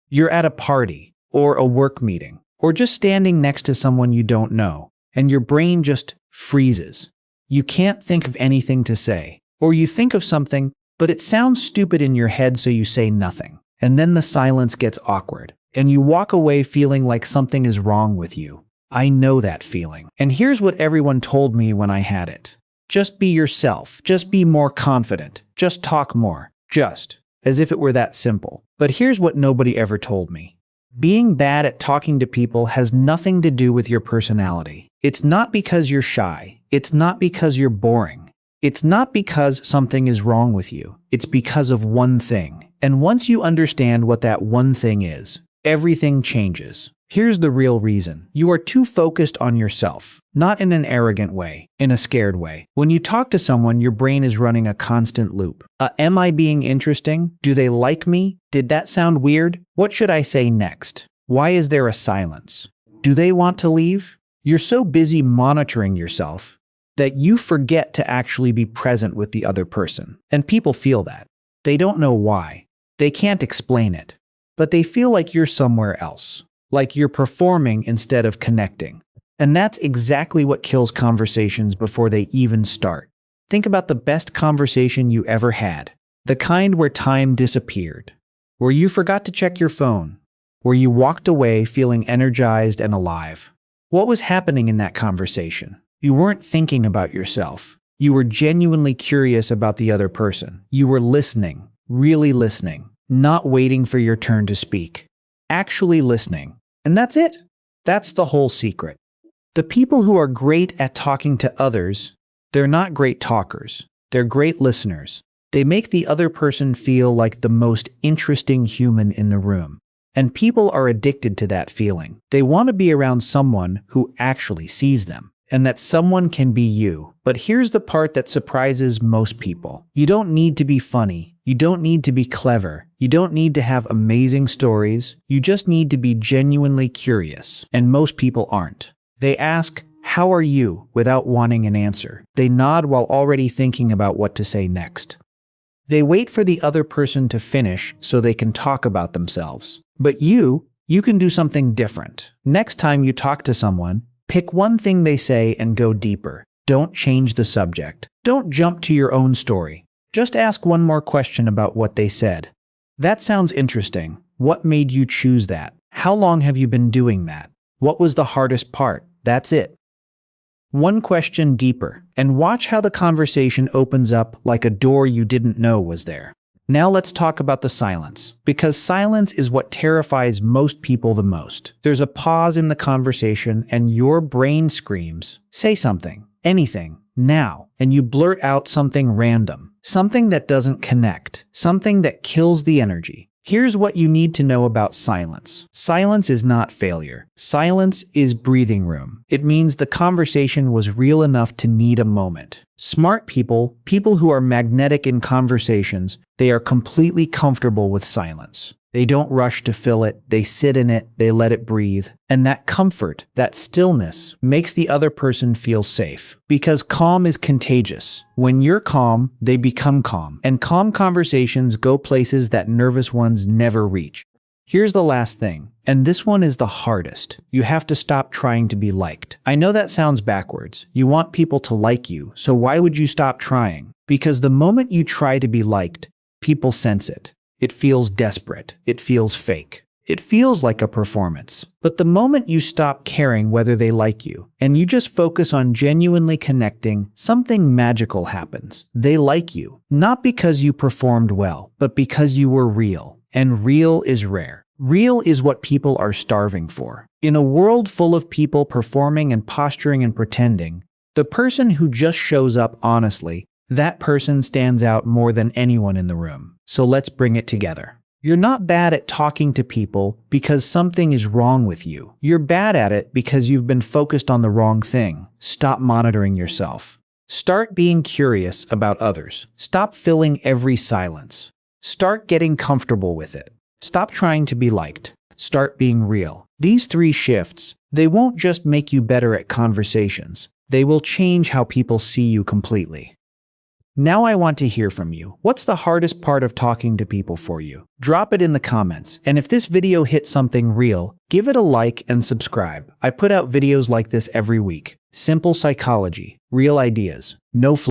You're at a party, or a work meeting, or just standing next to someone you don't know, and your brain just freezes. You can't think of anything to say, or you think of something, but it sounds stupid in your head, so you say nothing. And then the silence gets awkward, and you walk away feeling like something is wrong with you. I know that feeling. And here's what everyone told me when I had it. Just be yourself. Just be more confident. Just talk more. Just. As if it were that simple. But here's what nobody ever told me. Being bad at talking to people has nothing to do with your personality. It's not because you're shy. It's not because you're boring. It's not because something is wrong with you. It's because of one thing. And once you understand what that one thing is, everything changes. Here's the real reason. You are too focused on yourself, not in an arrogant way, in a scared way. When you talk to someone, your brain is running a constant loop. Am I being interesting? Do they like me? Did that sound weird? What should I say next? Why is there a silence? Do they want to leave? You're so busy monitoring yourself that you forget to actually be present with the other person. And people feel that. They don't know why. They can't explain it. But they feel like you're somewhere else. Like you're performing instead of connecting. And that's exactly what kills conversations before they even start. Think about the best conversation you ever had. The kind where time disappeared. Where you forgot to check your phone. Where you walked away feeling energized and alive. What was happening in that conversation? You weren't thinking about yourself. You were genuinely curious about the other person. You were listening, really listening, not waiting for your turn to speak. Actually listening. And that's it. That's the whole secret. The people who are great at talking to others, they're not great talkers. They're great listeners. They make the other person feel like the most interesting human in the room. And people are addicted to that feeling. They want to be around someone who actually sees them. And that someone can be you. But here's the part that surprises most people. You don't need to be funny. You don't need to be clever. You don't need to have amazing stories. You just need to be genuinely curious. And most people aren't. They ask, "How are you?" without wanting an answer. They nod while already thinking about what to say next. They wait for the other person to finish so they can talk about themselves. But you can do something different. Next time you talk to someone, pick one thing they say and go deeper. Don't change the subject. Don't jump to your own story. Just ask one more question about what they said. That sounds interesting. What made you choose that? How long have you been doing that? What was the hardest part? That's it. One question deeper, and watch how the conversation opens up like a door you didn't know was there. Now let's talk about the silence, because silence is what terrifies most people the most. There's a pause in the conversation and your brain screams, "Say something, anything, now," and you blurt out something random, something that doesn't connect, something that kills the energy. Here's what you need to know about silence. Silence is not failure. Silence is breathing room. It means the conversation was real enough to need a moment. Smart people, people who are magnetic in conversations, they are completely comfortable with silence. They don't rush to fill it, they sit in it, they let it breathe. And that comfort, that stillness, makes the other person feel safe. Because calm is contagious. When you're calm, they become calm. And calm conversations go places that nervous ones never reach. Here's the last thing, and this one is the hardest. You have to stop trying to be liked. I know that sounds backwards. You want people to like you, so why would you stop trying? Because the moment you try to be liked, people sense it. It feels desperate. It feels fake. It feels like a performance. But the moment you stop caring whether they like you, and you just focus on genuinely connecting, something magical happens. They like you, not because you performed well, but because you were real. And real is rare. Real is what people are starving for. In a world full of people performing and posturing and pretending, the person who just shows up honestly, that person stands out more than anyone in the room. So let's bring it together. You're not bad at talking to people because something is wrong with you. You're bad at it because you've been focused on the wrong thing. Stop monitoring yourself. Start being curious about others. Stop filling every silence. Start getting comfortable with it. Stop trying to be liked. Start being real. These 3 shifts, they won't just make you better at conversations. They will change how people see you completely. Now I want to hear from you. What's the hardest part of talking to people for you? Drop it in the comments. And if this video hit something real, give it a like and subscribe. I put out videos like this every week. Simple psychology, real ideas, no